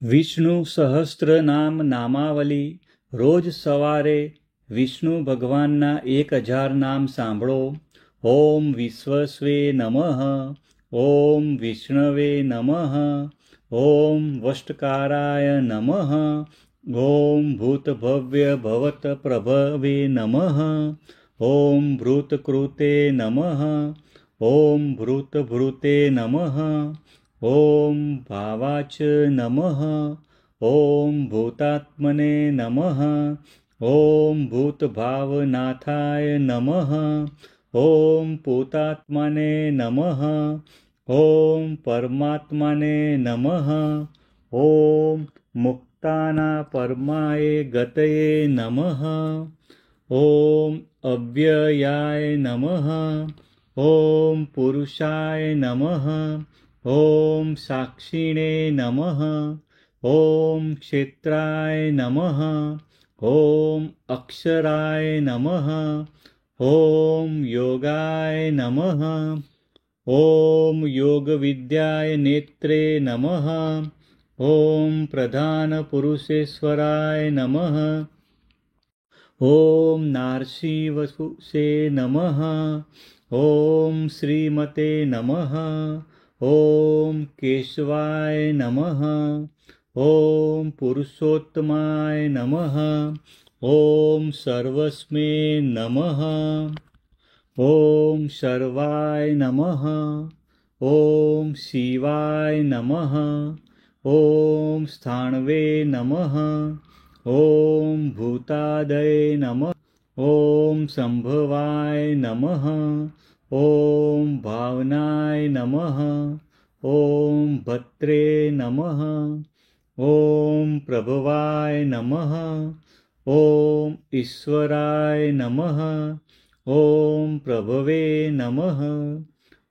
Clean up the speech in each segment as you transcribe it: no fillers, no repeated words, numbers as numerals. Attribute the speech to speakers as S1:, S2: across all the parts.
S1: વિષ્ણુ સહસ્ત્ર નામ નામાવલી રોજ સવારે વિષ્ણુ ભગવાનના 1000 નામ સાંભળો. ઓમ વિશ્વસ્વે નમઃ, ઓમ વિષ્ણવે નમઃ, ઓમ વષ્ટકારાય નમઃ, ઓમ ભૂતભવ્ય ભવત પ્રભવે નમઃ, ઓમ ભૃતકૃતે નમઃ, ઓમ ભૃતભૃતે નમઃ, ઓમ ભાવાચ નમઃ, ઓમ ભૂતાત્મને નમઃ, ઓમ ભૂતભાવનાથાય નમઃ, ઓમ પૂતાત્માને નમઃ, ઓમ પરમાત્માને નમઃ, ઓમ મુક્તાના પરમાય ગતયે નમઃ, ઓમ અવ્યયાય નમઃ, ઓમ પુરુષાય નમઃ, ઓમ સાક્ષિણે નમઃ, ઓમ ક્ષેત્રાય નમઃ, ઓમ અક્ષરાય નમઃ, ઓમ યોગાય નમઃ, ઓમ યોગવિદ્યાય નેત્રે નમઃ, ઓમ પ્રધાન પુરુષેશ્વરાય નમઃ, ઓમ નારસિંહવસુષે નમઃ, ઓમ શ્રીમતે નમઃ, ઓમ કેશવાય નમઃ, ઓમ પુરુષોત્તમાય નમઃ, ઓમ સર્વસ્મે નમઃ, ઓમ સર્વાય નમઃ, ઓમ શિવાય નમઃ, ઓમ સ્થાણવે નમઃ, ઓમ ભૂતાદય નમઃ, ઓમ સંભવાય નમઃ, ઓમ ભાવનાય નમઃ, ઓમ ભત્રે નમઃ, ઓમ પ્રભવાય નમઃ, ઓમ ઈશ્વરાય નમઃ, ઓમ પ્રભવે નમઃ,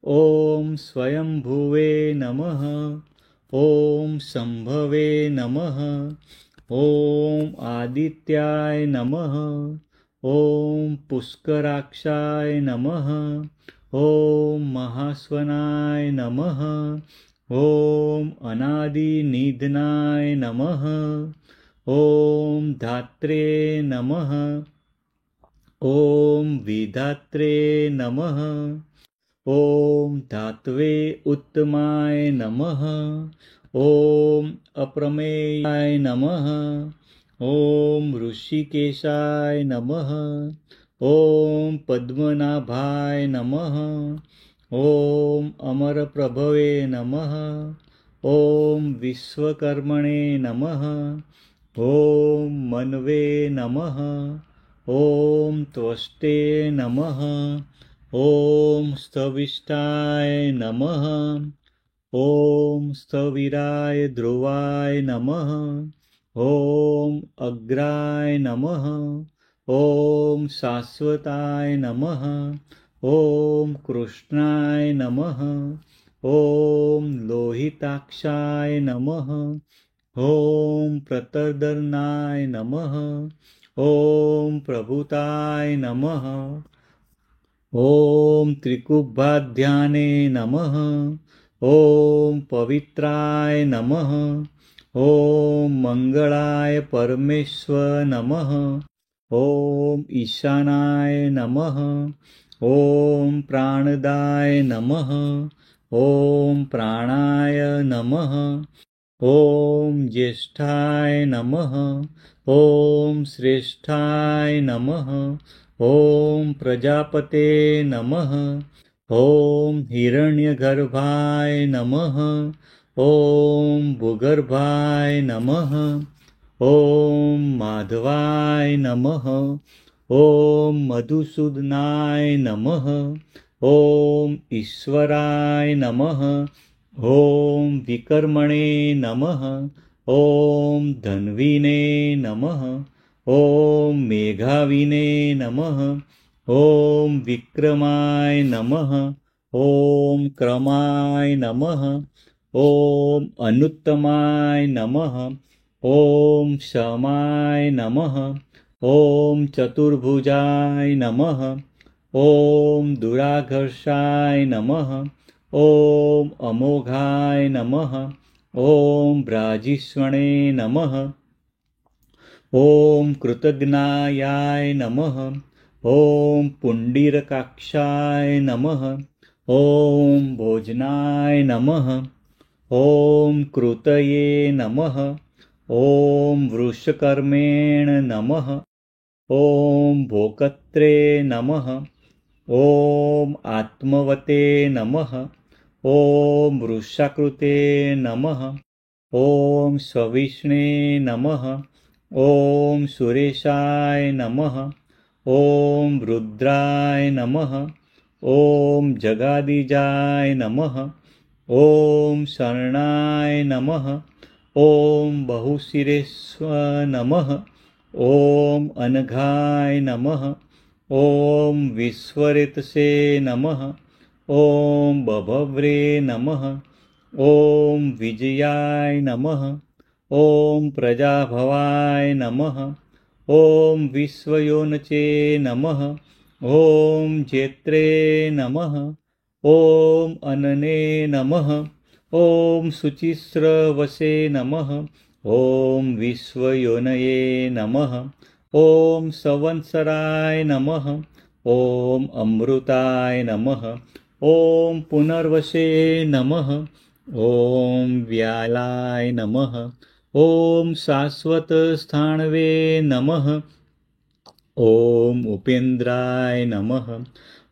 S1: ઓમ સ્વયંભુવે નમઃ, ઓમ સંભવે નમઃ, ઓમ આદિત્યાય નમઃ, ઓમ પુષ્કરાક્ષાય નમઃ, ઓમ મહાસ્વનાય નમઃ, ઓમ અનાદિનિધનાય નમઃ, ઓમ ધાત્રે નમઃ, ઓમ વિધાત્રે નમઃ, ઓમ ધાત્વે ઉત્તમાય નમઃ, ઓમ અપ્રમેયાય નમઃ, ઓમ ઋષિકેશાય નમઃ, ઓમ પદ્મનાભાય નમઃ, ઓમ અમરપ્રભવે નમઃ, ઓમ વિશ્વકર્મણે નમઃ, ઓમ મન્વે નમઃ, ઓમ ત્વષ્ટે નમઃ, ઓમ સ્થવિષ્ઠાય નમઃ, ઓમ સ્થવિરાય ધ્રુવાય નમઃ, ઓમ અગ્રાય નમઃ, ઓમ શાશ્વતાય નમઃ, ઓમ કૃષ્ણાય નમઃ, ઓમ લોહિતાક્ષાય નમઃ, ઓમ પ્રતર્દનાય નમઃ, ઓમ પ્રભુતાય નમઃ, ઓમ ત્રિકુબ્બાધ્યાને નમઃ, ઓમ પવિત્રાય નમઃ, ઓમ મંગળાય પરમેશ્વર નમઃ, ઓમ ઈશાનાય નમઃ, ઓમ પ્રાણદાય નમઃ, ઓમ પ્રાણાય નમઃ, ઓમ જ્યેષ્ઠાય નમઃ, ઓમ શ્રેષ્ઠાય નમઃ, ઓમ પ્રજાપતે નમઃ, ઓમ હિરણ્યગર્ભાય નમઃ, ઓમ ભૂગર્ભાય નમઃ, ઓમ માધવાય નમઃ, ઓમ મધુસૂદનાય નમઃ, ઓમ ઈશ્વરાય નમઃ, ઓમ વિકર્મણે નમઃ, ઓમ ધન્વીને નમઃ, ઓમ મેઘાવિને નમઃ, ઓમ વિક્રમાય નમઃ, ઓમ ક્રમાય નમઃ, ઓમ અનુત્તમાય નમઃ, ઓમ શમાય નમઃ, ઓમ ચતુર્ભુજાય નમઃ, ઓમ દુરાઘર્ષાય નમઃ, ઓમ અમોઘાય નમઃ, ॐ भ्राजिष्वणे नमः। ॐ कृतज्ञायाय नमः। ॐ पुण्डरीकाक्षाय नमः। ॐ भोजनाय नमः। ॐ कृतये नमः। ॐ वृषकर्मेण नमः। ॐ भोक्त्रे नमः। ॐ आत्मवते नमः। ॐ वृषाकृते नमः। ॐ सविष्णे नमः। ॐ सुरेशाय नमः। ॐ रुद्राय नमः। ॐ जगादिजाय नमः। ॐ शरणाय नमः। ॐ बहुशिरेश्व नमः। ॐ अनघाय नमः। ॐ विश्वरेतसे नमः। ॐ बभव्रे नमः। ॐ विजयाय नमः। ॐ प्रजाभवाय नमः। ॐ विश्वयोनचे नमः। ॐ जेत्रे नमः। ॐ अनने नमः। ॐ शुचिस्रवसे नमः। ॐ विश्वयोनये नमः। ॐ संवत्सराय नमः। ॐ अमृताय नमः। ॐ पुनर्वसे नमः। ॐ व्यालाय नमः। ॐ शाश्वतस्थाणवे नमः। ॐ उपेन्द्राय नमः।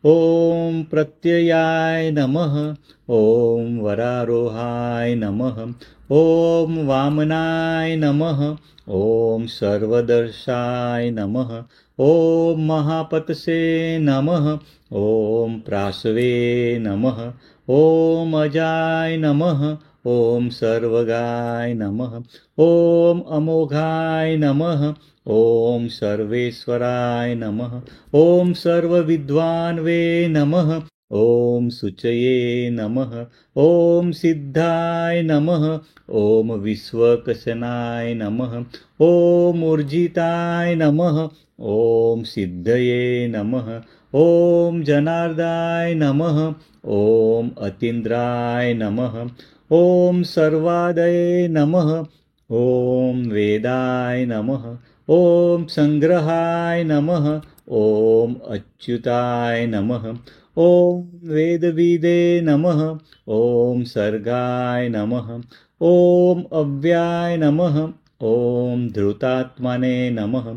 S1: ॐ प्रत्ययाय नमः। ॐ वरारोहाय नमः। ॐ वामनाय नमः। ॐ सर्वदर्शाय नमः। ॐ महापतसे नमः। ॐ प्रासवे नमः। ॐ अजाय नमः। ॐ सर्वगाय नमः। ॐ अमोघाय नमः। ॐ सर्वेश्वराय नमः। ॐ सर्वविद्वान्वे नमः। ॐ शुचये नमः। ॐ सिद्धाय नमः। ॐ विश्वकशनाय नमः। ॐ ऊर्जिताय नमः। ॐ सिद्धये नमः। ॐ जनार्दाय नमः। ॐ अतीन्द्राय नमः। ॐ सर्वादये नमः। ॐ वेदाय नमः। ॐ संग्रहाय नमः। ॐ अच्युताय नमः। ॐ वेदविदे नमः। ॐ सर्गाय नमः। ॐ अव्याय नमः। ॐ धृतात्मने नमः।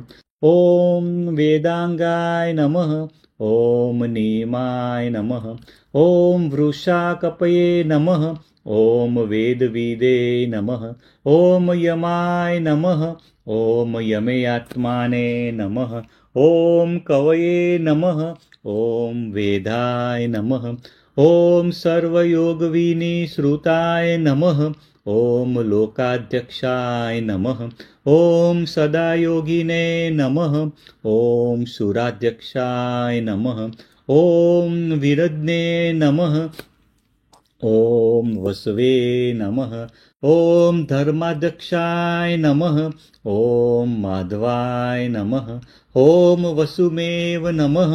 S1: ॐ वेदांगाय नमः। ॐ नीमाय नमः। ॐ वृषाकपये नमः। ॐ वेदविदे नमः। ॐ यमाय नमः। ॐ यमेयात्माने नमः। ॐ कवये नमः। ॐ वेदाय नमः। ॐ सर्वयोगविनिश्रुताय नमः। ॐ लोकाध्यक्षाय नमः। ॐ सदायोगिने नमः। ॐ सुराध्यक्षाय नमः। ॐ विरज्ञे नमः। ॐ वसवे नमः। ॐ धर्माध्यक्षाय नमः। ॐ माधवाय नमः। ॐ वसुमेव नमः।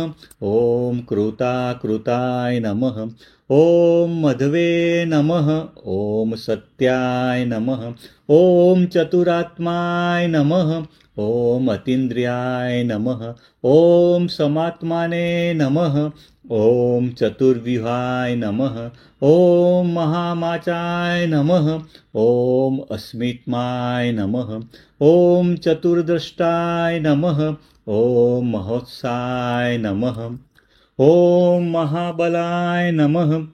S1: ॐ कृताकृताय नमः। ॐ मधवे नमः। ॐ सत्याय नमः। ॐ चतुरात्माय नमः। ॐ अतीन्द्रियाय नमः। ॐ समात्माने नमः। ॐ चतुर्व्यूहाय नमः। ॐ महामाचाय नमः। ॐ अस्मित्माय नमः। ॐ चतुर्दृष्टाय नमः। ॐ महोत्साय नमः। ॐ महाबलाय नमः।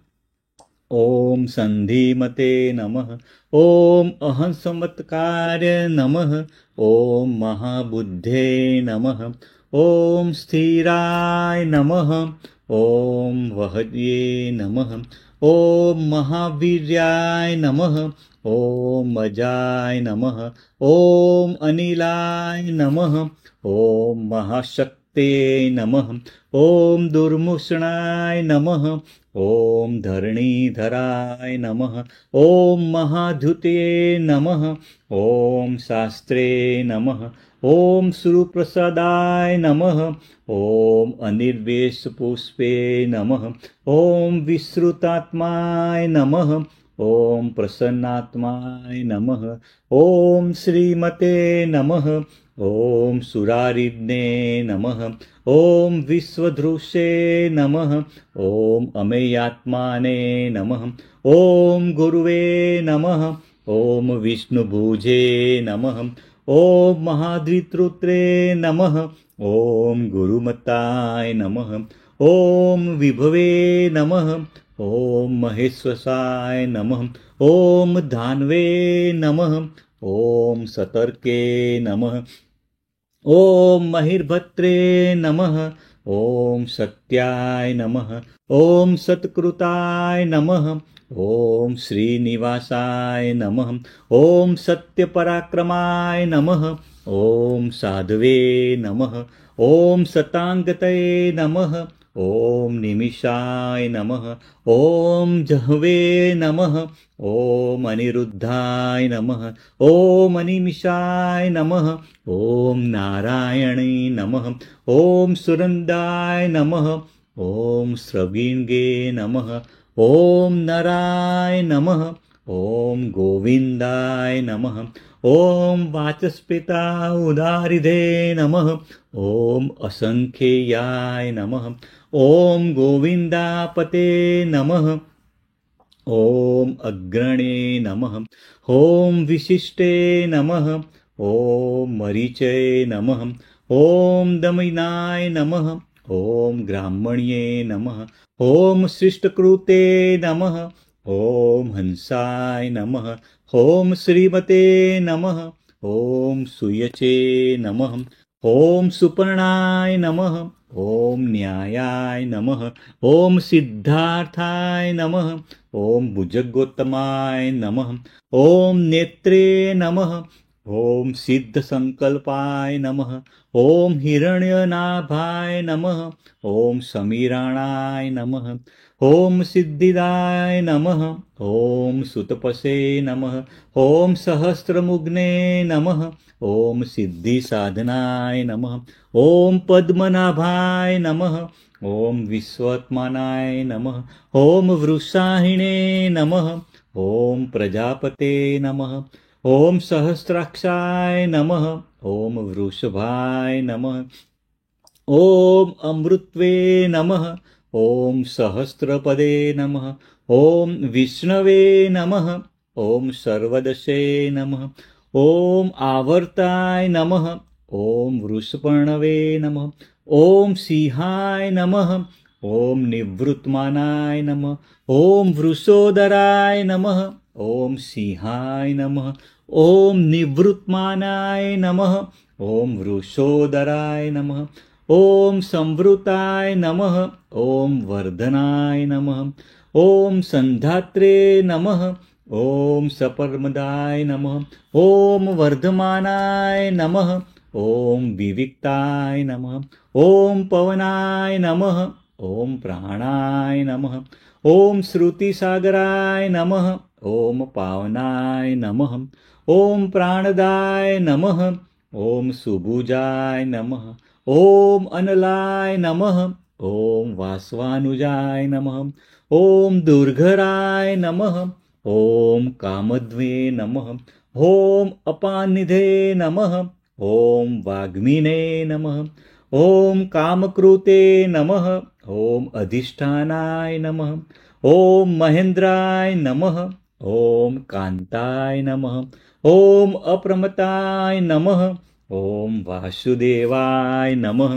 S1: ॐ सन्धिमते नमः। ॐ अहंसमत्कार्य नमः। ॐ महाबुद्धे नमः। ॐ स्थिराय नमः। ॐ वहद्ये नमः। ॐ महावीर्याय नमः। ॐ अजाय नमः। ॐ अनिलाय नमः। ॐ महाशक्ते नमः। ॐ दुर्मुषणाय नमः। ॐ धरणीधराय नमः। ॐ महाधुते नमः। ॐ शास्त्रे नमः। ॐ सुप्रसादाय नमः। ॐ अनिर्वेशपुष्पे नमः। ॐ विश्रुतात्माय नमः। ॐ प्रसन्नात्माय नमः। ॐ श्रीमते नमः। ॐ सुरारिज्ञे नमः। ॐ विश्वधृषे नमः। ॐ अमेयात्माने नमः। ॐ गुरुवे नमः। ॐ विष्णुभुजे नमः। ॐ महाद्वितृत्रे नमः। ॐ गुरुमताय नमः। ॐ विभवे नमः। ॐ महेश्वसाय नमः। ॐ धान्वे नमः। ॐ सतर्के नमः। ॐ महिर्भद्रे नमः। ॐ सत्याय नमः। ॐ सत्कृताय नमः। ॐ श्रीनिवासाय नमः। ॐ सत्यपराक्रमाय नमः। ॐ साधवे नमः। ॐ सतांगतये नमः। ॐ निमिषाय नमः। ॐ जह्वे नमः। ॐ अनिरुद्धाय नमः। ॐ अनिमिषाय नमः। ॐ नारायणी नमः। ॐ सुरंदाय नमः। ॐ स्रविंगे नमः। ॐ नराय नमः। ॐ गोविंदाय नमः। ॐ वाचस्पतिता उदारिधे नमः। ॐ असंख्येयाय नमः। ॐ गोविंदापते नमः। ॐ अग्रणे नमः। ॐ विशिष्टे नमः। ॐ मरीचे नमः। ॐ दमिनाय नमः। ॐ ग्राह्मण्ये नमः। ॐ शिष्टकृते नमः। ॐ हंसाय नमः। ॐ श्रीमते नमः। ॐ सूयचे नमः। ॐ सुपर्णाय नमः। ॐ न्यायाय नमः। ॐ सिद्धार्थाय नमः। ॐ भुजगोत्तमाय नमः। ॐ नेत्रे नमः। ॐ सिद्धसंकल्पाय नमः। ॐ हिरण्यनाभाय नमः। ॐ समीराणाय नमः। ॐ सिद्धिदाय नमः। ॐ सुतपसे नमः। ॐ सहस्रमुग्ने नमः। ॐ सिद्धिसाधनाय नमः। ॐ पद्मनाभाय नमः। ॐ विश्वात्मनाय नमः। ॐ वृषाहिणे नमः। ॐ प्रजापते नमः। ॐ सहस्राक्षाय नमः। ॐ वृषभाय नमः। ॐ अमृत्वे नमः। ॐ सहस्रपदे नमः। ॐ विष्णवे नमः। ॐ सर्वदशे नमः। ॐ आवर्ताय नमः। ॐ वृषपर्णवे नमः। ॐ सिंहाय नमः। ॐ निवृत्तमानाय नमः। ॐ वृषोदराय नमः। ॐ सिंहाय नमः। ॐ निवृत्तमानाय नमः। ॐ वृषोदराय नमः। ॐ संवृताय नमः। ॐ वर्धनाय नमः। ॐ संधात्रे नमः। ॐ सपर्मदाय नमः। ॐ वर्धमानाय नमः। ॐ विविक्ताय नमः। ॐ पवनाय नमः। ॐ प्राणाय नमः। ॐ श्रुतिसागराय नमः। ॐ पावनाय नमः। ॐ प्राणदाय नमः। ॐ सुभुजाय नमः। ॐ अनलाय नमः। ॐ वासवानुजाय नमः। ॐ दुर्घराय नमः। ॐ कामध्वे नमः। ॐ अपानिधे नमः। ॐ वाग्मिने नमः। ॐ कामकृते नमः। ॐ अधिष्ठानाय नमः। ॐ महेन्द्राय नमः। ॐ कान्ताय नमः। ॐ अप्रमताय नमः। ॐ वासुदेवाय नमः।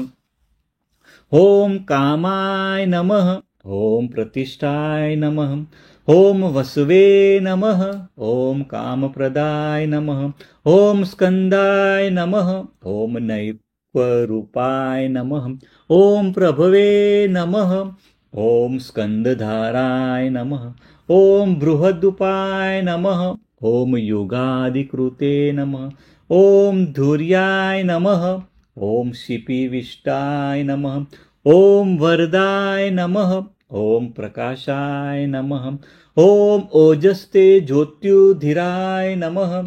S1: ॐ कामाय नमः। ॐ प्रतिष्ठाय नमः। ॐ वसवे नमः। ॐ कामप्रदाय नमः। ॐ स्कंदाय नमः। ॐ नैकरूपाय नमः। ॐ प्रभवे नमः। ॐ स्कंदधाराय नमः। ॐ बृहदुपाय नमः। ॐ युगादिकृते नमः। ॐ धुर्याय नमः। ॐ शिपिविष्टाय नमः। ॐ वरदाय नमः। ॐ प्रकाशाय नमः। ॐ ओजस्ते ज्योत्युधीराय नमः।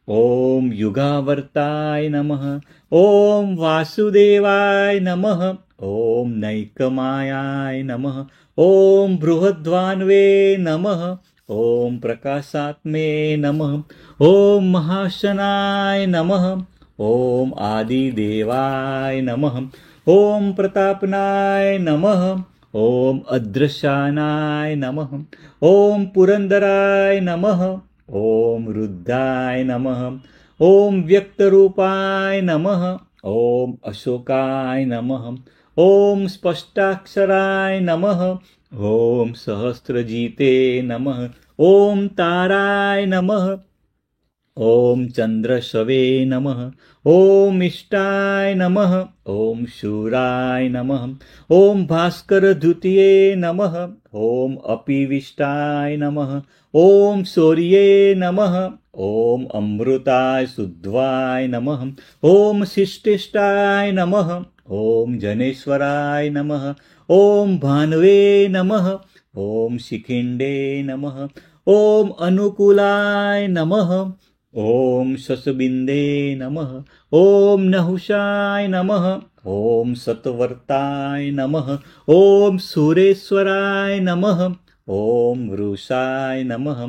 S1: ॐ युगावर्ताय नमः। ॐ वासुदेवाय नमः। ॐ नैकमायाय नमः। ॐ बृहद्वान्वे नमः। ॐ प्रकाशात्मे नमः। ॐ महाशनाय नमः। ॐ आदिदेवाय नमः। ॐ प्रतापनाय नमः। ॐ अदृशानाय नमः। ॐ पुरंदराय नमः। ॐ रुद्राय नमः। ॐ व्यक्तरूपाय नमः। ॐ अशोकाय नमः। ॐ स्पष्टाक्षराय नमः। ॐ सहस्रजीते नमः। ॐ ताराय नमः। ॐ चंद्रशवे नमः। ॐ इष्टाय नमः। ॐ शूराय नमः। ॐ भास्करद्वितीये नमः। ॐ अपिविष्टाय नमः। ॐ सूर्ये नमः। ॐ अमृताय शुद्ध्वाय नमः। ॐ शिष्टिष्टाय नमः। ॐ जनेश्वराय नमः। ॐ भानवे नमः। ॐ शिखिंडे नमः। ॐ अनुकूलाय नमः। ॐ शशबिन्दे नमः। ॐ नहुषाय नमः। ॐ सत्वर्ताय नमः। ॐ सुरेश्वराय नमः। ॐ वृषाय नमः।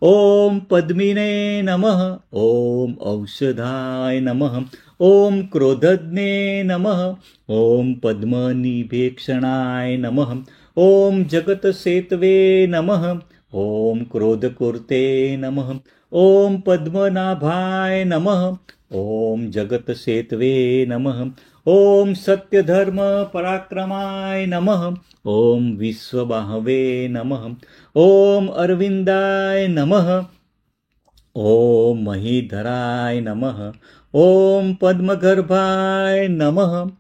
S1: ॐ पद्मिने नमः। ॐ औषधाय नमः। ॐ क्रोधज्ञे नमः। ॐ पद्मनिभेक्षणाय नमः। ॐ जगतसेतवे नमः। ॐ क्रोधकुर्ते नमः। ॐ पद्मनाभाय नमः। ॐ जगतसेतवे नमः। ॐ सत्यधर्मपराक्रमाय नमः। ॐ विश्वबाहवे नमः। ॐ अरविन्दाय नमः। ॐ महीधराय नमः। ॐ पद्मगर्भाय नमः।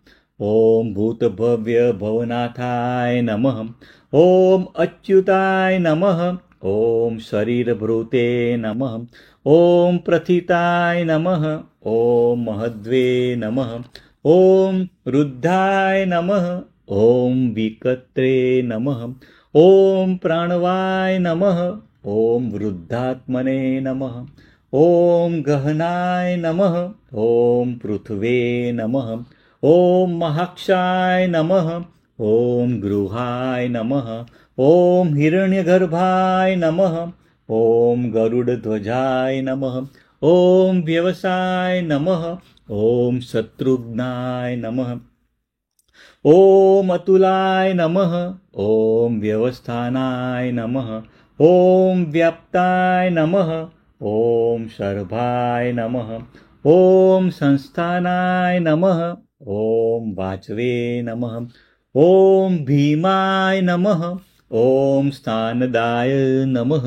S1: ॐ भूतभव्यभवनाथाय नमः। ॐ अच्युताय नमः। ॐ शरीरभृते नमः। ॐ प्रथिताय नमः। ॐ महद्वे नमः। ॐ रुद्धाय नमः। ॐ विकत्रे नमः। ॐ प्राणवाय नमः। ॐ वृद्धात्मने नमः। ॐ गहनाय नमः। ॐ पृथ्वे नमः। ॐ महाक्षाय नमः। ॐ गृहाय नमः। ॐ हिरण्यगर्भाय नमः। ॐ गरुडध्वजाय नमः। ॐ व्यवसाय नमः। ॐ शत्रुघ्नाय नमः। ॐ अतुलाय नमः। ॐ व्यवस्थानाय नमः। ॐ व्याप्ताय नमः। ॐ शर्भाय नमः। ॐ संस्थानाय नमः। ॐ वाचवे नमः। ॐ भीमाय नमः। ॐ स्थानदाय नमः।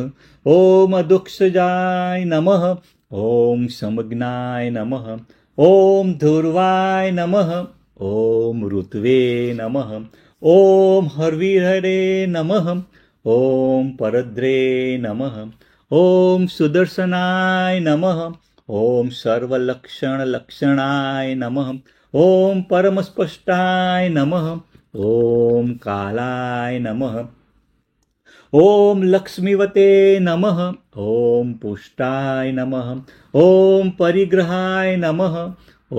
S1: ॐ अदुक्षजाय नमः। ॐ समग्नाय नमः। ॐ धूर्वाय नमः। ॐ ऋत्वे नमः। ॐ हर्विहरे नमः। ॐ परद्रे नमः। ॐ सुदर्शनाय नमः। ॐ सर्वलक्षणलक्षणाय नमः। ॐ परमस्पष्टाय नमः। ॐ कालाय नमः। ॐ लक्ष्मीवते नमः। ॐ पुष्टाय नमः। ॐ परिग्रहाय नमः।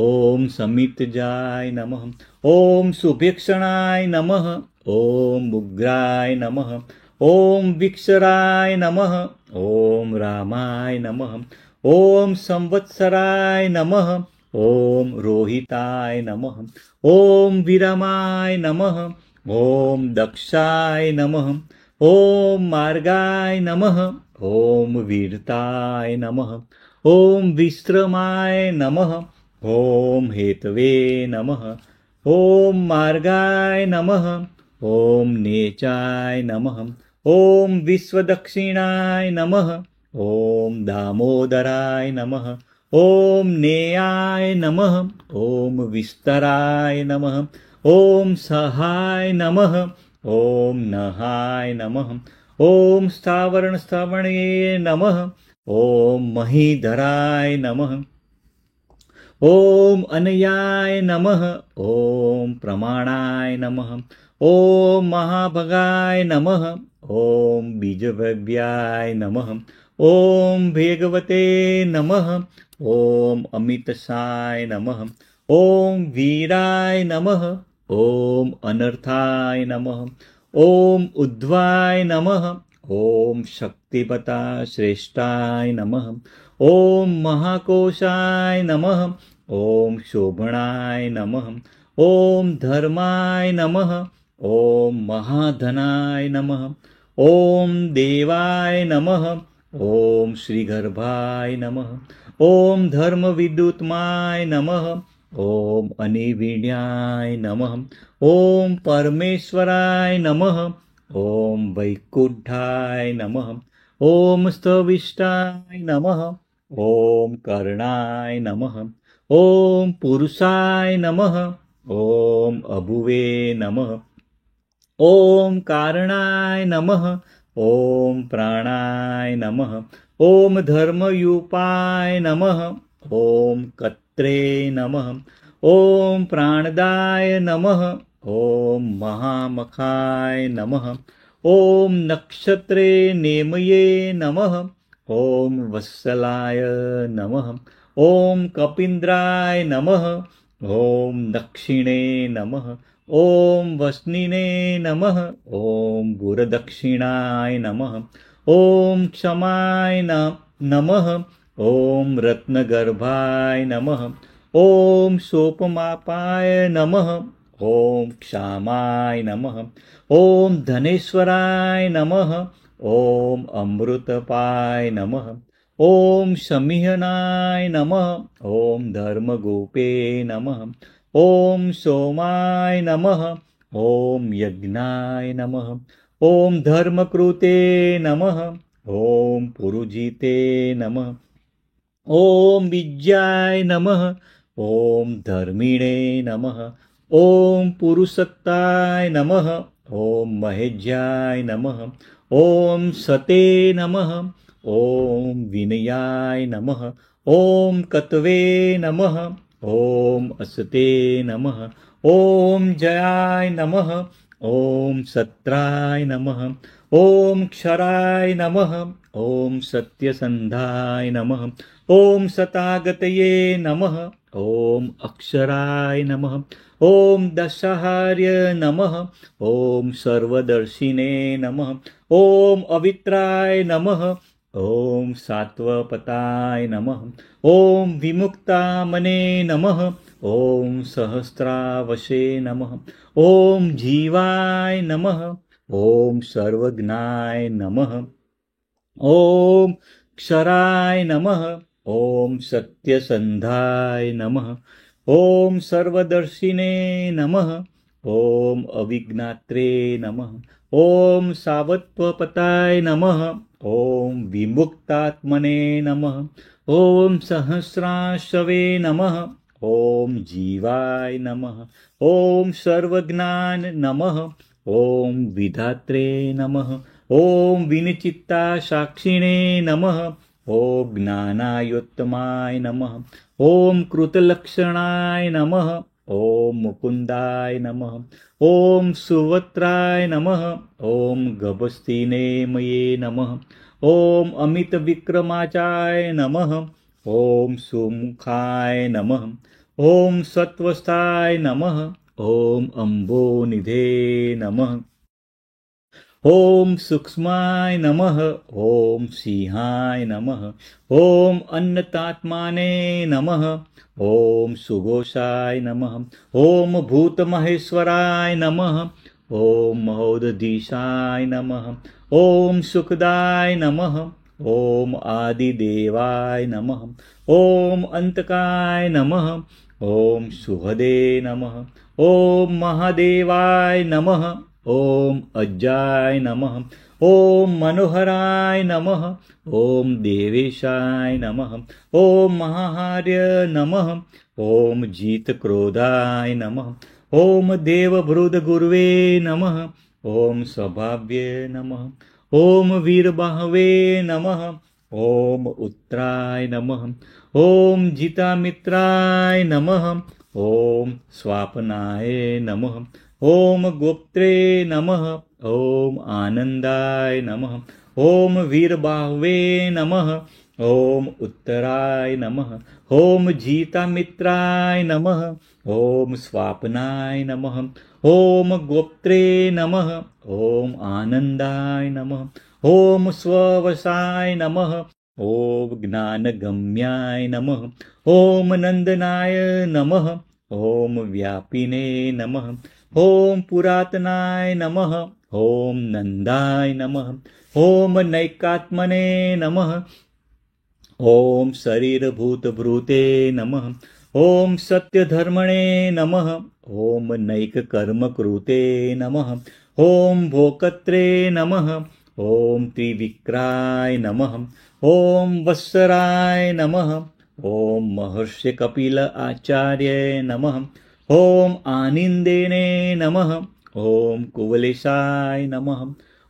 S1: ॐ समितजाय नमः। ॐ सुभीक्षणाय नमः। ॐ उग्राय नमः। ॐ विक्षराय नमः। ॐ रामाय नमः। ॐ संवत्सराय नमः। ॐ रोहिताय नमः। ॐ विरमाय नमः। ॐ दक्षाय नमः। ॐ मार्गाय नमः। ॐ वीरताय नमः। ॐ विश्रमाय नमः। ॐ हेतवे नमः। ॐ मार्गाय नमः। ॐ नेचाय नमः। ॐ विश्वदक्षिणाय नमः। ॐ दामोदराय नमः। ॐ नेयाय नमः। ॐ विस्तराय नमः। ॐ सहाय नमः। ॐ नहाय नमः। ॐ स्थावरणस्थावणये नमः। ॐ महीधराय नमः। ॐ अनयाय नमः। ॐ प्रमाणाय नमः। ॐ महाभगाय नमः। ॐ बीजभव्याय नमः। ॐ भेगवते नमः। ॐ अमितसाय नमः। ॐ वीराय नमः। ॐ अनर्थाय नमः। ॐ उद्ध्वाय नमः। ॐ शक्तिपता श्रेष्ठाय नमः। ॐ महाकोशाय नमः। ॐ शोभणाय नमः। ॐ धर्माय नमः। ॐ महाधनाय नमः। ॐ देवाय नमः। ॐ श्रीगर्भाय नमः। ॐ धर्मविद्युत्माय नमः। ॐ अनिवीण्याय नमः। ॐ परमेश्वराय नमः। ॐ वैकुंठाय नमः। ॐ स्थविष्टाय नमः। ॐ कर्णाय नमः। ॐ पुरुषाय नमः। ॐ अभुवे नमः। ॐ कारणाय नमः। ॐ प्राणाय नमः। ॐ धर्मयूपाय नमः। ॐ कत्रे नमः। ॐ प्राणदाय नमः। ॐ महामखाय नमः। ॐ नक्षत्रे नेमये नमः। ॐ वत्सलाय नमः। ॐ कपीन्द्राय नमः। ॐ दक्षिणे नमः। ॐ वस्निने नमः। ॐ गुरदक्षिणाय नमः। ॐ क्षमाय नमः। ॐ रत्नगर्भाय नमः। ॐ सोपमापाय नमः। ॐ क्षामाय नमः। ॐ धनेश्वराय नमः। ॐ अमृतपाय नमः। ॐ शमिहनाय नमः। ॐ धर्मगोपे नमः। ॐ सोमाय नमः। ॐ यज्ञाय नमः। ॐ धर्मकृते नमः। ॐ पुरुजिते नमः। ॐ विज्याय नमः। ॐ धर्मिणे नमः। ॐ पुरुषत्ताय नमः। ॐ महेज्याय नमः। ॐ सते नमः। ॐ विनयाय नमः। ॐ कतवे नमः। ॐ असते नमः। ॐ जयाय नमः। ॐ सत्राय नमः। ॐ क्षराय नमः। ॐ सत्यसन्धाय नमः। ॐ सतागतये नमः। ॐ अक्षराय नमः। ॐ दशाहार्य नमः। ॐ सर्वदर्शिने नमः। ॐ अवित्राय नमः। ॐ सात्वपताय नमः। ॐ विमुक्तामने नमः। ॐ सहस्रावशे नमः। ॐ जीवाय नमः। ॐ सर्वज्ञाय नमः। ॐ क्षराय नमः। ॐ सत्यसन्धाय नमः। ॐ सर्वदर्शिने नमः। ॐ अविज्ञात्रे नमः। ॐ सावत्वपताय नमः। ॐ विमुक्तात्मने नमः। ॐ सहस्राशवे नमः। ॐ जीवाय नमः। ॐ सर्वज्ञान नमः। ॐ विधात्रे नमः। ॐ विनिचित्ता साक्षिणे नमः। ॐ ज्ञानायोत्तमाय नमः। ॐ कृतलक्षणाय नमः। ॐ मुकुन्दाय नमः। ॐ सुवत्राय नमः। ॐ गभस्तिनेमये नमः। ॐ अमितविक्रमाचाय नमः। ॐ सुमुखाय नमः। ॐ सत्वस्थाय नमः। ॐ अम्बोनिधे नमः। ॐ सूक्ष्माय नमः। ॐ सिंहाय नमः। ॐ अन्नतात्माने नमः। ॐ सुघोषाय नमः। ॐ भूतमहेश्वराय नमः। ॐ महोदधीशाय नमः। ॐ सुखदाय नमः। ॐ आदिदेवाय नमः। ॐ अन्तकाय नमः। ॐ सुहदे नमः। ॐ महादेवाय नमः। ॐ अज्जाय नमः। ॐ मनोहराय नमः। ॐ देवेशाय नमः। ॐ महाहार्य नमः। ॐ जितक्रोधाय नमः। ॐ देवभृदगुर्वे नमः। ॐ स्वभाव्ये नमः। ॐ वीरबाहवे नमः। ॐ उत्तराय नमः। ॐ जितामित्राय नमः। ॐ स्वापनाय नमः। ॐ गोप्त्रे नमः। ॐ आनन्दाय नमः। ॐ वीरबाहवे नमः। ॐ उत्तराय नमः। ॐ जितामित्राय नमः। ॐ स्वापनाय नमः। ॐ गोप्त्रे नमः। ॐ आनन्दाय नमः। ॐ स्ववसाय नमः। ॐ ज्ञानगम्याय नमः। ॐ नन्दनाय नमः। ॐ व्यापिने नमः। ॐ पुरातनाय नमः। ॐ नन्दाय नमः। ॐ नैकात्मने नमः। ॐ शरीरभूतभृते नमः। ॐ सत्यधर्मणे नमः। ॐ नैककर्मकृते नमः। ॐ भोक्त्रे नमः। ॐ त्रिविक्राय नमः। ॐ वत्सराय नमः। ॐ महर्षि कपिल आचार्य नमः। ॐ आनन्देने नमः। ॐ कुवलेशाय नमः।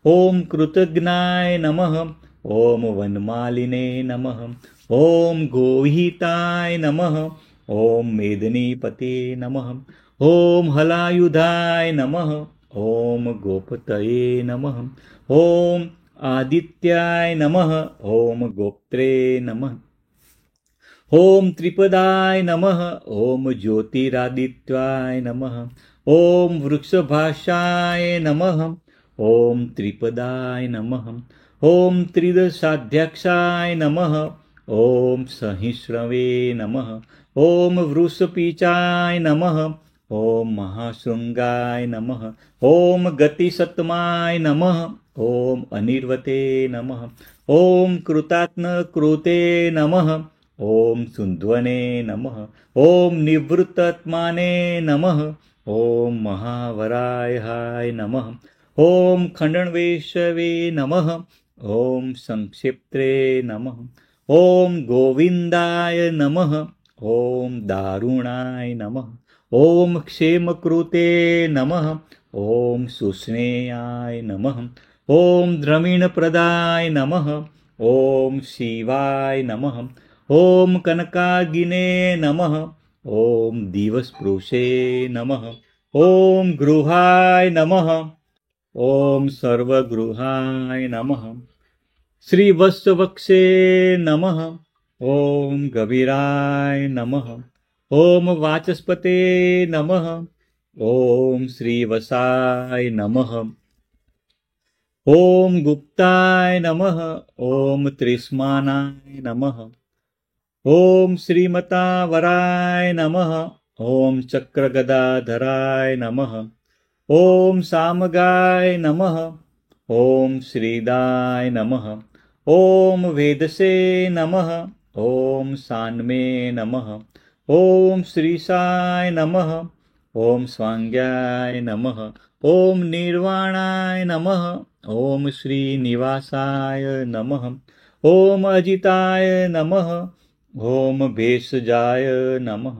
S1: ॐ कृतज्ञाय नमः। ॐ वनमालिने नमः। ॐ गोहिताय नमः। ॐ मेदिनीपते नमः। ॐ हलायुधाय नमः। ॐ गोपतये नमः। ॐ आदित्याय नमः। ॐ गोप्त्रे नमः। ॐ त्रिपदाय नमः। ॐ ज्योतिरादित्याय नमः। ॐ वृक्षभाषाय नमः। ॐ त्रिपदाय नमः। ॐ त्रिदशाध्यक्षाय नमः। ॐ सहिष्णवे नमः। ॐ वृषपीचाय नमः। ॐ महाशृङ्गाय नमः। ॐ गतिसत्तमाय नमः। ॐ अनिर्वते नमः। ॐ कृतात्मकृते नमः। ॐ सुन्ध्वने नमः। ॐ निवृत्तात्माने नमः। ॐ महावरायाय नमः। ॐ खण्डवेशवे नमः। ॐ संक्षिप्त्रे नमः। ॐ गोविन्दाय नमः। ॐ दारुणाय नमः। ॐ क्षेमकृते नमः। ॐ सुस्नेयाय नमः। ॐ द्रविणप्रदाय नमः। ॐ शिवाय नमः। ॐ कनकागिने नमः। ॐ दिवस्पृशे नमः। ॐ गृहाय नमः। ॐ सर्वगृहाय नमः। श्रीवत्सवक्षे नमः। ॐ गभीराय नमः। ॐ वाचस्पते नमः। ॐ श्रीवसाय नमः। ॐ गुप्ताय नमः। ॐ त्रिस्मानाय नमः। ॐ श्रीमतावराय नमः। ॐ चक्रगदाधराय नमः। ॐ सामगाय नमः। ॐ श्रीदाय नमः। ॐ वेदसे नमः। ॐ सान्मे नमः। ॐ श्रीशाय नमः। ॐ स्वाङ्ग्याय नमः। ॐ निर्वाणाय नमः। ॐ श्रीनिवासाय नमः। ॐ अजिताय नमः। ॐ भेषजाय नमः।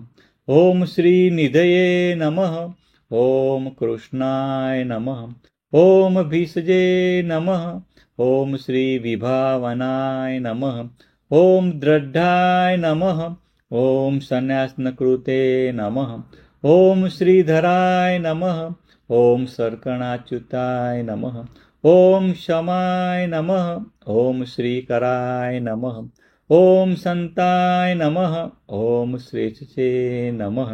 S1: ॐ श्रीनिधये नमः। ॐ कृष्णाय नमः। ॐ भिषजे नमः। ॐ श्रीविभावनाय नमः। ॐ दृढाय नमः। ॐ सन्यासनकृते नमः। ॐ श्रीधराय नमः। ॐ सर्कणाच्युताय नमः। ॐ शमाय नमः। ॐ श्रीकराय नमः। ॐ सन्ताय नमः। ॐ श्रेष्ठे नमः।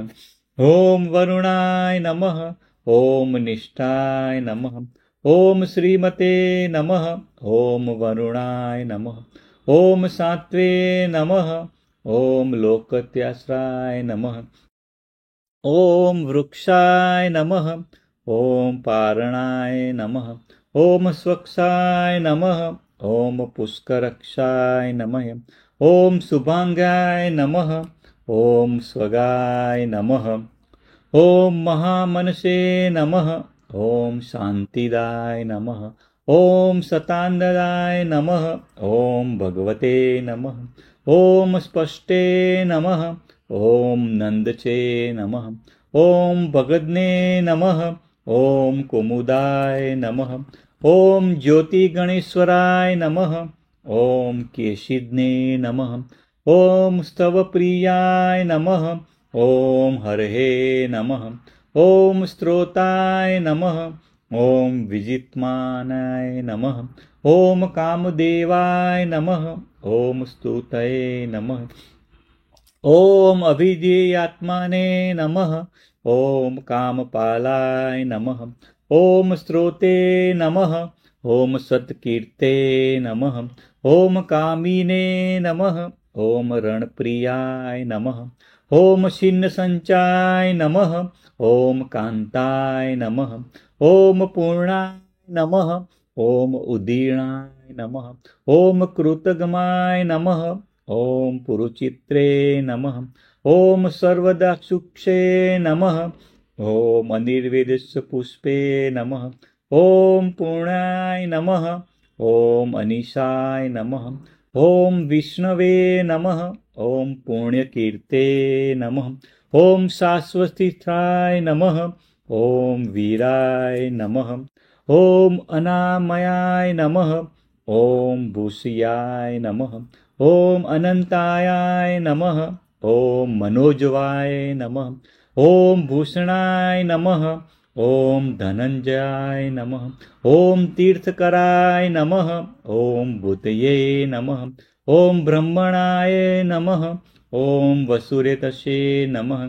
S1: ॐ वरुणाय नमः। ॐ निष्ठाय नमः। ॐ श्रीमते नमः। ॐ वरुणाय नमः। ॐ सात्वे नमः। ॐ लोकत्याश्राय नमः। ॐ वृक्षाय नमः। ॐ पारणाय नमः। ॐ स्वक्षाय नमः। ॐ पुष्करक्षाय नमः। ॐ शुभांगाय नमः। ॐ स्वगाय नमः। ॐ महामनसे नमः। ॐ शान्तिदाय नमः। ॐ सतानंदाय नमः। ॐ भगवते नमः। ॐ स्पष्टे नमः। ॐ नंदचे नमः। ॐ भगदने नमः। ॐ कुमुदाय नमः। ॐ ज्योतिगणेश्वराय नमः। ॐ केशिज्ञे नमः। ॐ स्तवप्रियाय नमः। ॐ हरहे नमः। ॐ स्त्रोताय नमः। ॐ विजितमानाय नमः। ॐ कामदेवाय नमः। ॐ स्तुतये नमः। ॐ अभिधेयात्मने नमः। ॐ कामपालाय नमः। ॐ स्रोते नमः। ॐ सत्कीर्ते नमः। ॐ कामिने नमः। ॐ रणप्रियाय नमः। ॐ छिन्नसञ्चाय नमः। ॐ कान्ताय नमः। ॐ पूर्णाय नमः। ॐ उदीर्णाय नमः। ॐ कृतगमाय नमः। ॐ पुरुचित्रे नमः। ॐ सर्वदाक्षुक्षे नमः। ॐ अनिर्वेदस्य पुष्पे नमः। ॐ पूर्णाय नमः। ॐ अनिशाय नमः। ॐ विष्णवे नमः। ॐ पुण्यकीर्ते नमः। ॐ शाश्वतस्थिताय नमः। ॐ वीराय नमः। ॐ अनामयाय नमः। ॐ भूषयाय नमः। ॐ अनन्ताय नमः। ॐ मनोजवाय नमः। ॐ भूषणाय नमः। ॐ धनञ्जयाय नमः। ॐ तीर्थकराय नमः। ॐ भूतये नमः। ॐ ब्रह्मणाय नमः। ॐ वसुरेतसे नमः।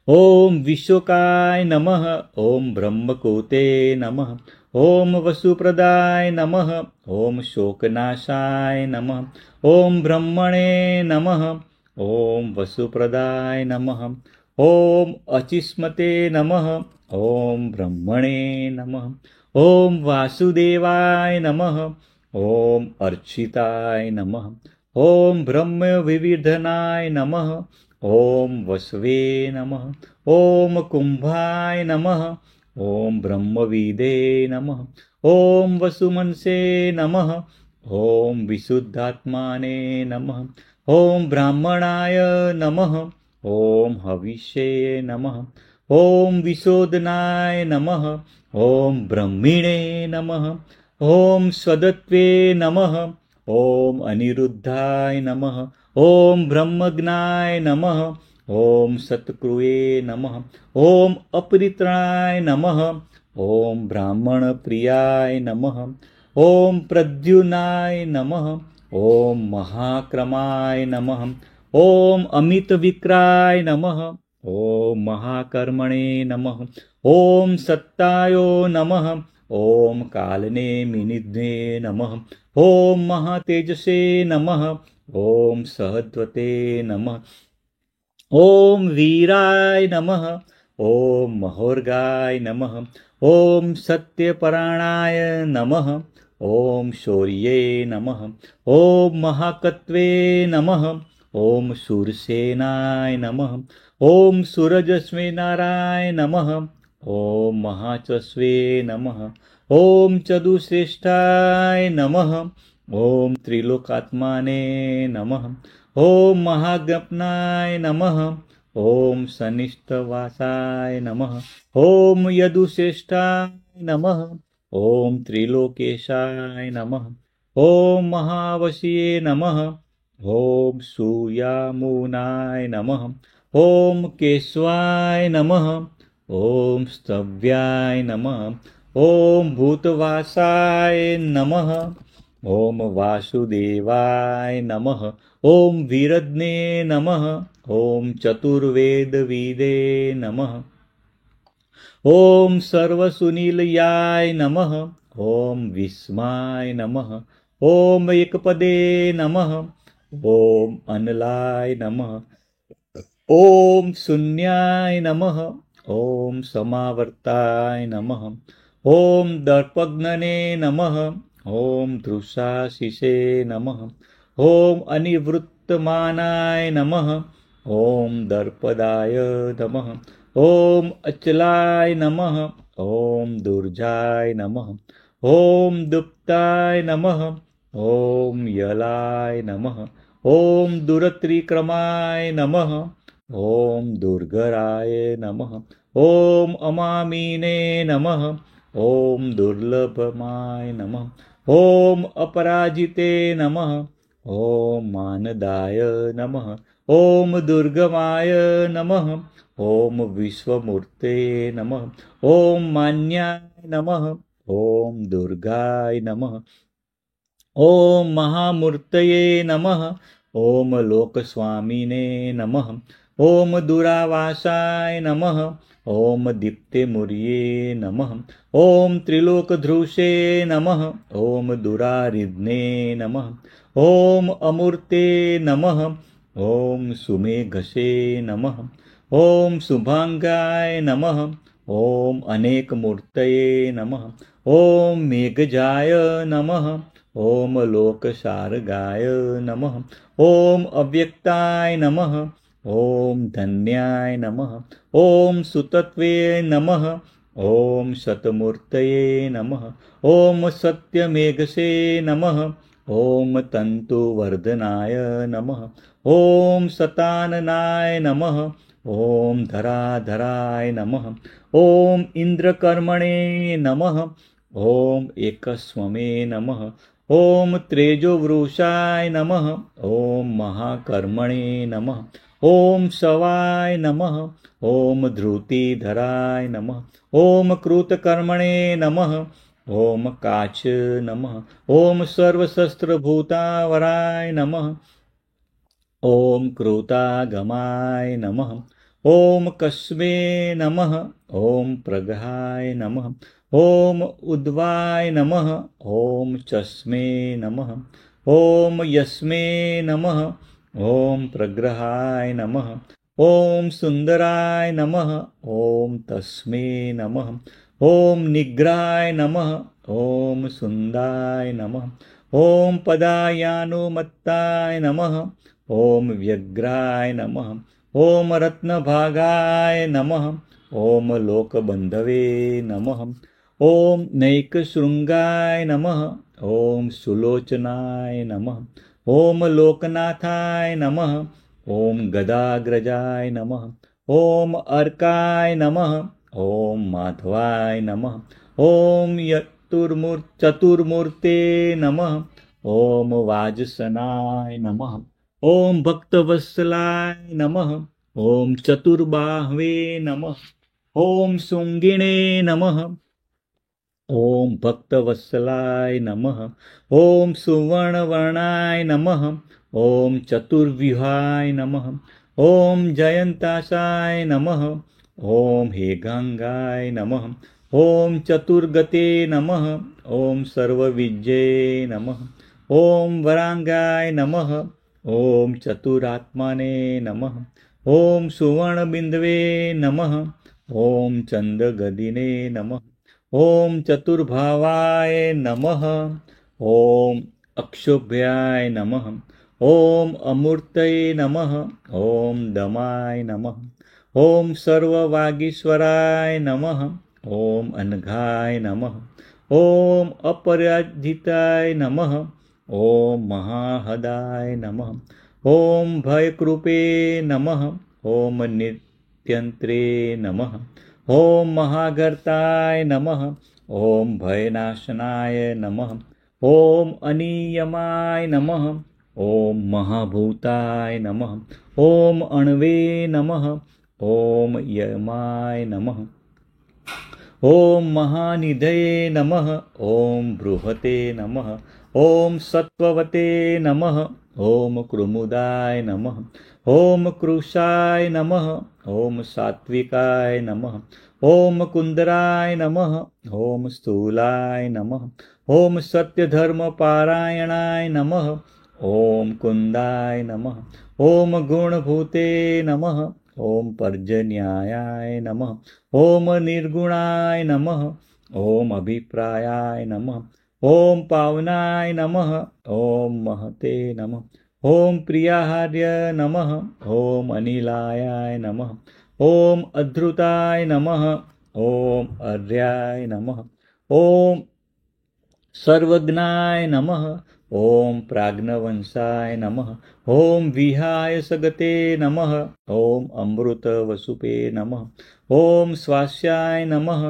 S1: ॐ विश्वकाय नमः। ॐ ब्रह्मकोते नमः। ॐ वसुप्रदाय नमः। ॐ शोकनाशाय नमः। ॐ ब्रह्मणे नमः। ॐ वसुप्रदाय नमः। ॐ अचिस्मते नमः। ॐ ब्रह्मणे नमः। ॐ वासुदेवाय नमः। ॐ अर्चिताय नमः। ॐ ब्रह्मविवर्धनाय नमः। ॐ वसवे नमः। ॐ कुम्भाय नमः। ॐ ब्रह्मविदे नमः। ॐ वसुमनसे नमः। ॐ विशुद्धात्माने नमः। ॐ ब्राह्मणाय नमः। ॐ हविष्ये नमः। ॐ विशोधनाय नमः। ॐ ब्रह्मिणे नमः। ॐ स्वदत्वे नमः। ॐ अनिरुद्धाय नमः। ॐ ब्रह्मज्ञाय नमः। ॐ सत्कृये नमः। ॐ अपरित्राय नमः। ॐ ब्राह्मणप्रियाय नमः। ॐ प्रद्युनाय नमः। ॐ महाक्रमाय नमः। ॐ अमितविक्राय नमः। ॐ महाकर्मणे नमः। ॐ सत्तायो नमः। ॐ कालनेमिनिध्ने नमः। ॐ महातेजसे नमः। ॐ सहद्वते नमः। ॐ वीराय नमः। ॐ महोर्गाय नमः। ॐ सत्यपराणाय नमः। ॐ शौर्ये नमः। ॐ महाकत्वे नमः। ॐ शूरसेनाय नमः। ॐ सूरजस्वेनाराय नमः। ॐ महाचस्वे नमः। ॐ चतुश्रेष्ठाय नमः। ॐ त्रिलोकात्माने नमः। ॐ महाज्ञप्नाय नमः। ॐ सनिष्ठवासाय नमः। ॐ यदुश्रेष्ठाय नमः। ॐ त्रिलोकेशाय नमः। ॐ महावशीये नमः। ॐ सूयामुनाय नमः। ॐ केशवाय नमः। ॐ स्तव्याय नमः। ॐ भूतवासाय नमः। ॐ वासुदेवाय नमः। ॐ वीरज्ञे नमः। ॐ चतुर्वेदविदे नमः। ॐ सर्वसुनीलयाय नमः। ॐ विस्माय नमः। ॐ एकपदे नमः। ॐ अनलाय नमः। ॐ शून्याय नमः। ॐ समावर्ताय नमः। ॐ दर्पघ्नने नमः। ॐ दृशाशिषे नमः। ॐ अनिवृत्तमानाय नमः। ॐ दर्पदाय नमः। ॐ अचलाय नमः। ॐ दुर्जाय नमः। ॐ दुप्ताय नमः। ॐ यलाय नमः। ॐ दुरत्रिक्रमाय नमः। ॐ दुर्गराय नमः। ॐ अमामिने नमः। ॐ दुर्लभमाय नमः। ॐ अपराजिते नमः। ॐ मानदाय नमः। ॐ दुर्गमाय नमः। ॐ विश्वमूर्ते नमः। ॐ मान्याय नमः। ॐ दुर्गाय नमः। ॐ महामूर्तये नमः। ॐ लोकस्वामिने नमः। ॐ दुरावासाय नमः। ॐ दीप्तेमूर्ये नमः। ॐ त्रिलोकधृषे नमः। ॐ दुरारिध्ने नमः। ॐ अमूर्ते नमः। ॐ सुमेघसे नमः। ॐ शुभांगाय नमः। ॐ अनेकमूर्तये नमः। ॐ मेघजाय नमः। ॐ लोकसारगाय नमः। ॐ अव्यक्ताय नमः। ॐ धन्याय नमः। ॐ सुतत्वे नमः। ॐ शतमूर्तये नमः। ॐ सत्यमेघसे नमः। ॐ तन्तुवर्धनाय नमः। ॐ शताननाय नमः। ॐ धराधराय नमः। ॐ इन्द्रकर्मणे नमः। ॐ एकस्वमे नमः। ॐ तेजोवृषाय नमः। ॐ महाकर्मणे नमः। ॐ शवाय नमः। ॐ धृतिधराय नमः। ॐ कृतकर्मणे नमः। ॐ काच नमः। ॐ सर्वशस्त्रभूतावराय नमः। ॐ कृतागमाय नमः। ॐ कस्मे नमः। ॐ प्रगहाय नमः। ॐ उद्वाय नमः। ॐ चस्मे नमः। ॐ यस्मे नमः। ॐ प्रग्रहाय नमः। ॐ सुन्दराय नमः। ॐ तस्मे नमः। ॐ निग्रहाय नमः। ॐ सुन्दाय नमः। ॐ पदायानुमत्ताय नमः। ॐ व्यग्राय नमः। ॐ रत्नभागाय नमः। ॐ लोकबन्धवे नमः। ॐ नैकशृङ्गाय नमः। ॐ सुलोचनाय नमः। ॐ लोकनाथाय नमः। ॐ गदाग्रजाय नमः। ॐ अर्काय नमः। ॐ माधवाय नमः। ॐ चतुर्मूर्ते नमः। ॐ वाजसनाय नमः। ॐ भक्तवत्सलाय नमः। ॐ चतुर्बाहवे नमः। ॐ शृङ्गिणे नमः। ॐ भक्तवत्सलाय नमः। ॐ सुवर्णवर्णाय नमः। ॐ चतुर्व्यूहाय नमः। ॐ जयन्तासाय नमः। ॐ हेगांगाय नमः। ॐ चतुर्गते नमः। ॐ सर्वविजये नमः। ॐ वरांगाय नमः। ॐ चतुरात्माने नमः। ॐ सुवर्णबिन्दवे नमः। ॐ चन्द्रगदिने नमः। ॐ चतुर्भावाय नमः। ॐ अक्षोभ्याय नमः। ॐ अमूर्तये नमः। ॐ दमाय नमः। ॐ सर्ववागीश्वराय नमः। ॐ अनघाय नमः। ॐ अपराजिताय नमः। ॐ महाहदाय नमः। ॐ भयकृपे नमः। ॐ नित्यन्त्रे नमः। ॐ महागर्ताय नमः। ॐ भयनाशनाय नमः। ॐ अनियमाय नमः। ॐ महाभूताय नमः। ॐ अण्वे नमः। ॐ यमाय नमः। ॐ महानिधये नमः। ॐ बृहते नमः। ॐ सत्त्ववते नमः। ॐ कृमुदाय नमः। ॐ कृशाय नमः। ॐ सात्विकाय नमः। ॐ कुन्दराय नमः। ॐ स्थूलाय नमः। ॐ सत्यधर्मपारायणाय नमः। ॐ कुन्दाय नमः। ॐ गुणभूते नमः। ॐ पर्जन्याय नमः। ॐ निर्गुणाय नमः। ॐ अभिप्रायाय नमः। ॐ पावनाय नमः। ॐ महते नमः। ॐ प्रियाहार्य नमः। ॐ अनिलाय नमः। ॐ अधृताय नमः। ॐ अर्याय नमः। ॐ सर्वज्ञाय नमः। ॐ प्राज्ञवंशाय नमः। ॐ विहाय सगते नमः। ॐ अमृतवसुपे नमः। ॐ स्वास्याय नमः।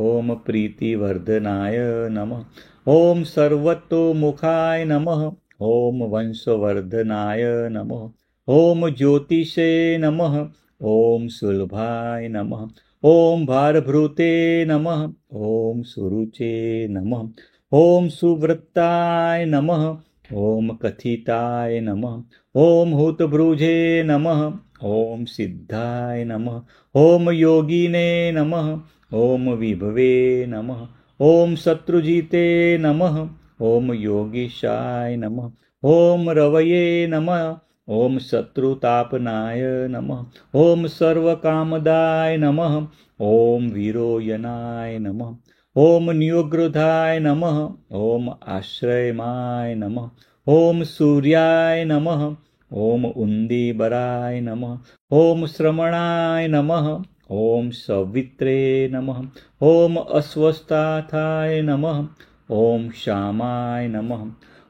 S1: ॐ प्रीतिवर्धनाय नमः। ॐ सर्वतोमुखाय नमः। ॐ वंशवर्धनाय नमः। ॐ ज्योतिषे नमः। ॐ सुलभाय नमः। ॐ भारभृते नमः। ॐ सुरुचे नमः। ॐ सुव्रताय नमः। ॐ कथिताय नमः। ॐ हूतभृजे नमः। ॐ सिद्धाय नमः। ॐ योगिने नमः। ॐ विभवे नमः। ॐ शत्रुजिते नमः। ॐ योगीशाय नमः। ॐ रवये नमः। ॐ शत्रुतापनाय नमः। ॐ सर्वकामदाय नमः। ॐ वीरोयनाय नमः। ॐ नियोग्रोधाय नमः। ॐ आश्रयमाय नमः। ॐ सूर्याय नमः। ॐ उन्दीबराय नमः। ॐ श्रमणाय नमः। ॐ सवित्रे नमः। ॐ अस्वस्थाय नमः। ॐ श्यामाय नमः।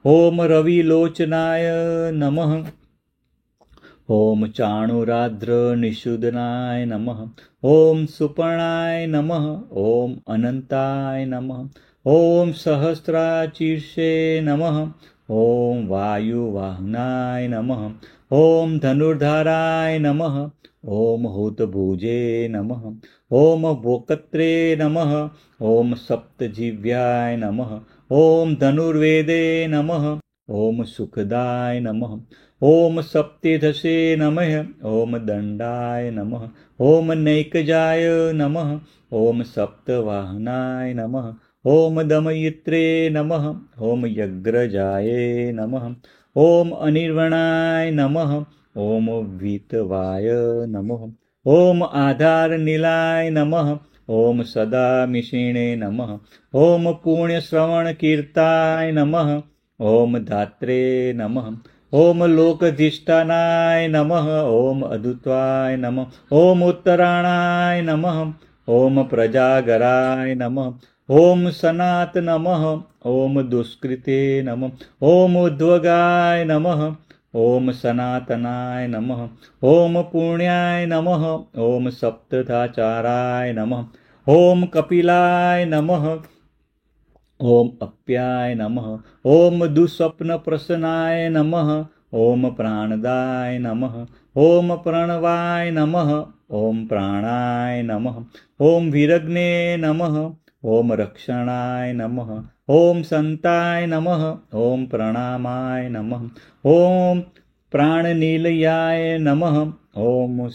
S1: ॐ रविलोचनाय नमः। ॐ चाणुराद्र निषूदनाय नमः। ॐ सुपर्णाय नमः। ॐ अनन्ताय नमः। ॐ सहस्राशीर्षे नमः। ॐ वायुवाहनाय नमः। ॐ धनुर्धाराय नमः। ॐ हूतभुजे नमः। ॐ भोक्त्रे नमः। ॐ सप्तजिह्वाय नमः। ॐ धनुर्वेदे नमः। ॐ सुखदाय नमः। ॐ सप्तधसे नमः। ॐ दण्डाय नमः। ॐ नैकजाय नमः। ॐ सप्तवाहनाय नमः। ॐ दमयित्रे नमः। ॐ यग्रजाय नमः। ॐ अनिर्वणाय नमः। ॐ वीतवाय नमः। ॐ आधारनीलाय नमः। ॐ सदामिषिणे नमः। ॐ पुण्यश्रवणकीर्ताय नमः। ॐ धात्रे नमः। ॐ लोकधिष्ठानाय नमः। ॐ अदुत्वाय नमः। ॐ उत्तराणाय नमः। ॐ प्रजागराय नमः। ॐ सनात नमः। ॐ दुष्कृते नमः। ॐ उद्वगाय नमः। ॐ सनातनाय नमः। ॐ पुण्याय नमः। ॐ सप्तधाचाराय नमः। ॐ कपिलाय नमः। ॐ अप्याय नमः। ॐ दुःस्वप्नप्रसन्नाय नमः। ॐ प्राणदाय नमः। ॐ प्रणवाय नमः। ॐ प्राणाय नमः। ॐ विरग्ने नमः। ॐ रक्षणाय नमः। ॐ संताय नमः। ॐ प्रणामाय नमः। ॐ प्राणनिलयाय नमः। ॐ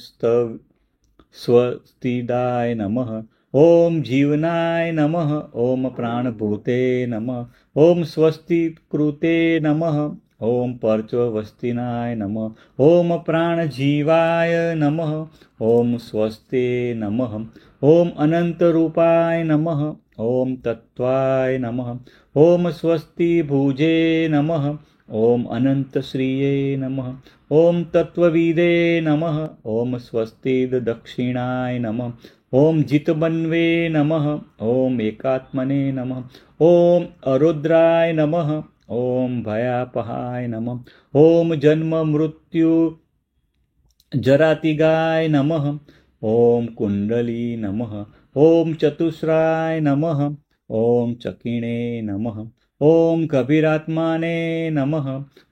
S1: स्वस्तिदाय नमः। ॐ जीवनाय नमः। ॐ प्राणभूते नमः। ॐ स्वस्तिकृते नमः। ॐ पर्चवस्तिनाय नमः। ॐ प्राणजीवाय नमः। ॐ स्वस्ते नमः। ॐ अनन्तरूपाय नमः। ॐ तत्त्वाय नमः। ॐ स्वस्तिभुजे नमः। ॐ अनन्तश्रिये नमः। ॐ तत्त्वविदे नमः। ॐ स्वस्तिदक्षिणाय नमः। ॐ जितमन्वे नमः। ॐ एकात्मने नमः। ॐ अरुद्राय नमः। ॐ भयापहाय नमः। ॐ जन्म मृत्यु जरातिगाय नमः। ॐ कुण्डली नमः। ॐ चतुस्राय नमः। ॐ चकिणे नमः। ॐ कबीरात्माने नमः।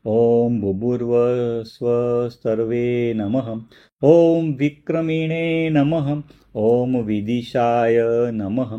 S1: ॐ बुभुर्वस्व सर्वे नमः। ॐ विक्रमिणे नमः। ॐ विदिशाय नमः।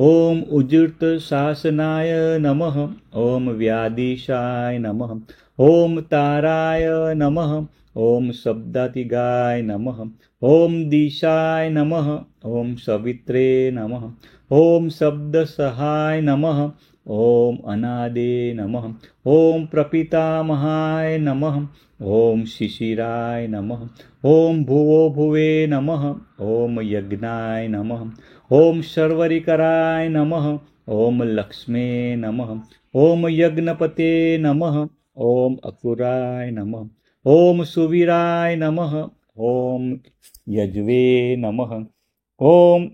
S1: ॐ उज्जृतशासनाय नमः। ॐ व्यादिशाय नमः। ॐ ताराय नमः। ॐ शब्दातिगाय नमः। ॐ दिशाय नमः। ॐ सवित्रे नमः। ॐ शब्दसहाय नमः। ॐ अनादे नमः। ॐ प्रपितामहाय नमः। ॐ शिशिराय नमः। ॐ भुवो भुवे नमः। ॐ यज्ञाय नमः। ॐ शर्वरीकराय नमः। ॐ लक्ष्मे नमः। ॐ यज्ञपते नमः। ॐ अकुराय नमः। ॐ सुवीराय नमः। ॐ यज्वे नमः। ॐ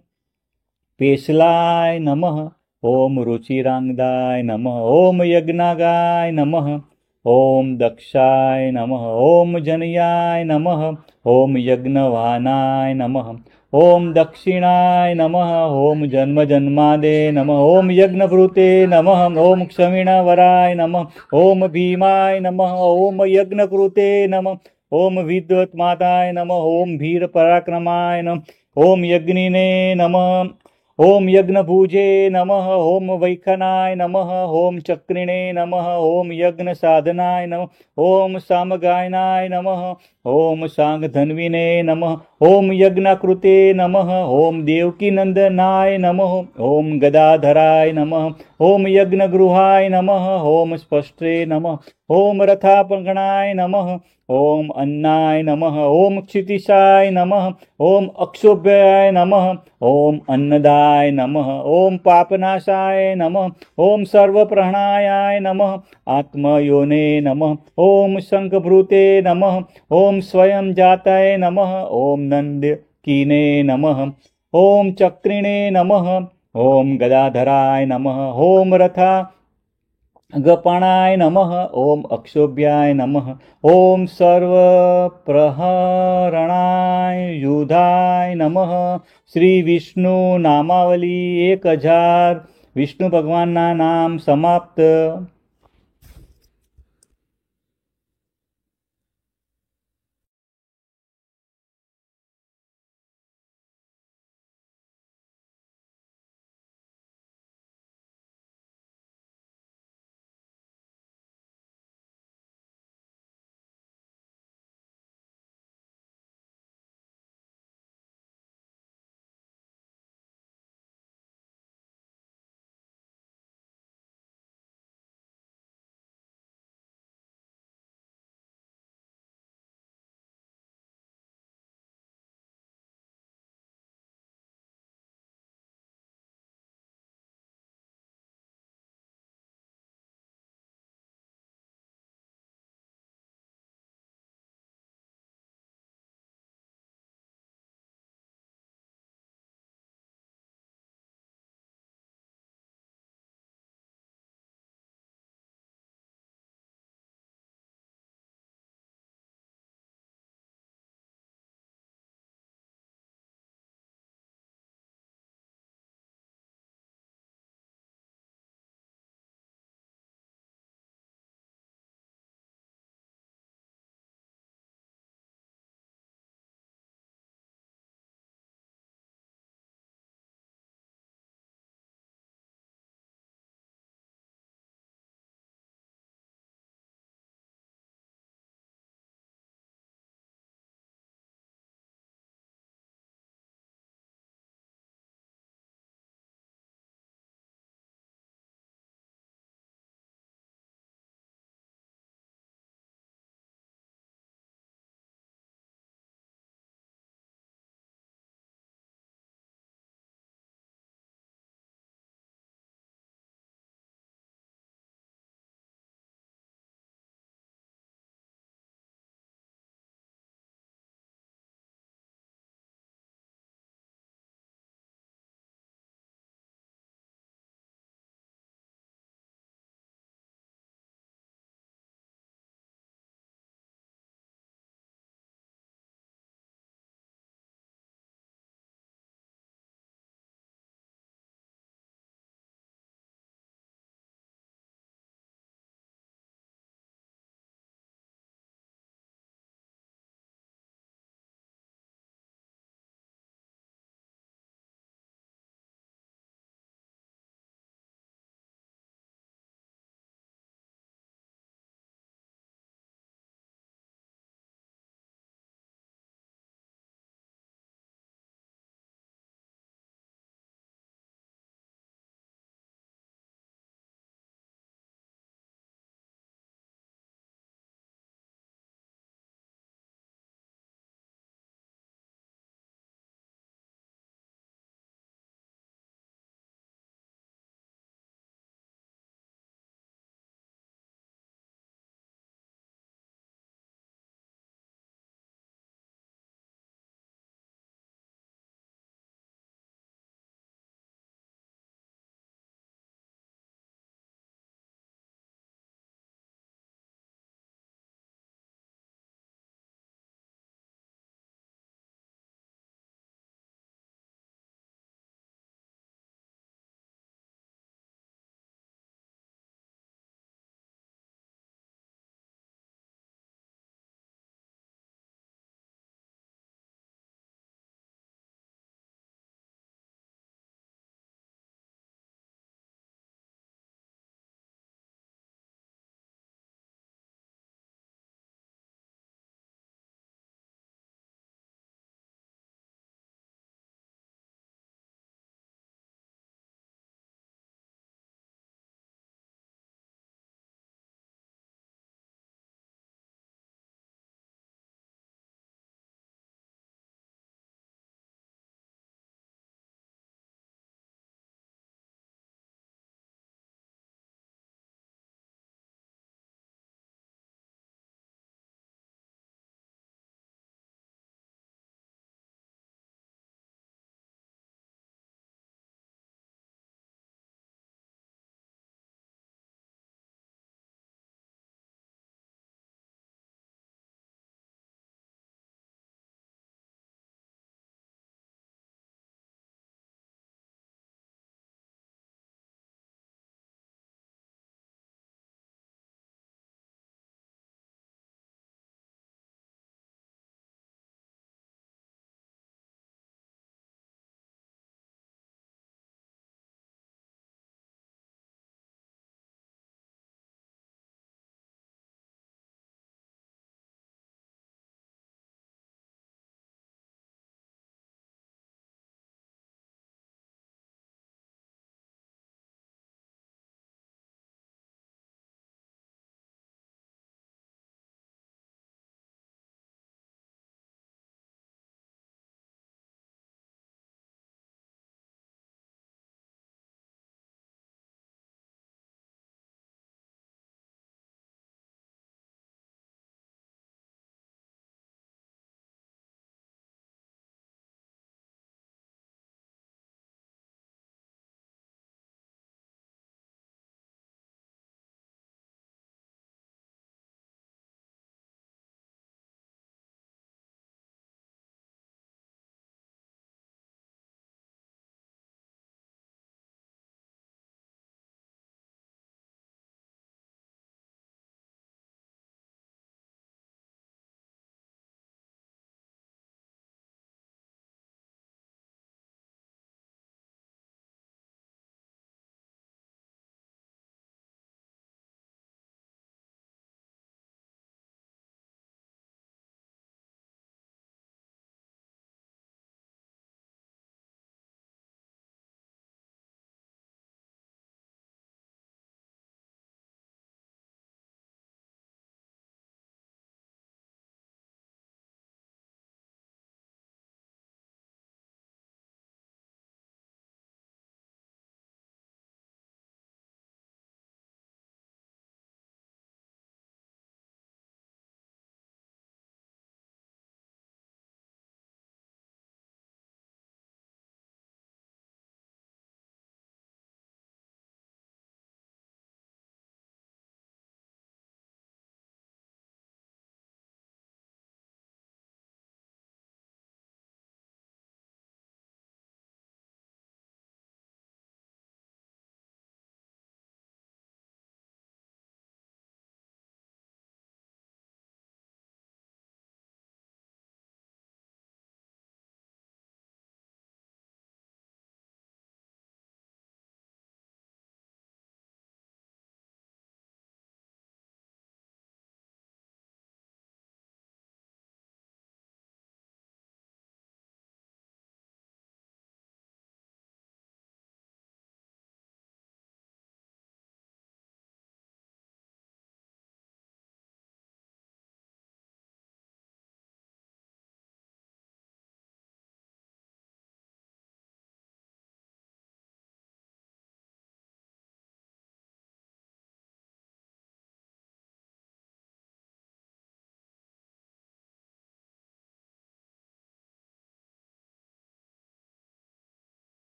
S1: पेशलाय नमः। ॐ रुचिरांगदाय नमः। ॐ यज्ञागाय नमः। ॐ दक्षाय नमः। ॐ जनयाय नमः। ॐ यज्ञवाहनाय नमः। ॐ दक्षिणाय नमः। ॐ जन्मजन्मादे नमः। ॐ यज्ञभृते नमः। ॐ क्षमिणवराय नमः। ॐ भीमाय नमः। ॐ यज्ञकृते नमः। ॐ विद्वत्माताय नमः। ॐ वीरपराक्रमाय नमः। ॐ यज्ञिने नमः। ओम यज्ञभुजे नमः। ओम वैखनाय नमः। ओम चक्रिणे नमः। ओम यज्ञ साधनाय नमः। ओम सामगायनाय नमः। ओम सांगधन्विने नमः। ओम यज्ञकृते नमः। ओम देवकीनंदनाय नमः। ओम गदाधराय नमः। ओम यज्ञगृहाय नमः। ओम स्पष्टे नमः। ओम रथापगणाय नमः। ओम अन्नाय नमः। ओम क्षितिशाय नमः। ओम अक्षोभ्याय नमः। ओम अन्नदाय नमः। ओम पापनाशाय नमः। ओम सर्वप्रहणायाय नमः। आत्मयोने नमः। ओम शंखभृते नमः। ओम स्वयं जाताय नमः। ओम नंदकीने नमः। ओम चक्रिणे नमः। ओम गदाधराय नमः। ओम रथा गपाणाय नमः। ओम अक्षोभ्याय नमः। ओम सर्वप्रहरणाय युधाय नमः। श्री विष्णु नामावली 1000 विष्णु भगवानना नाम समाप्त।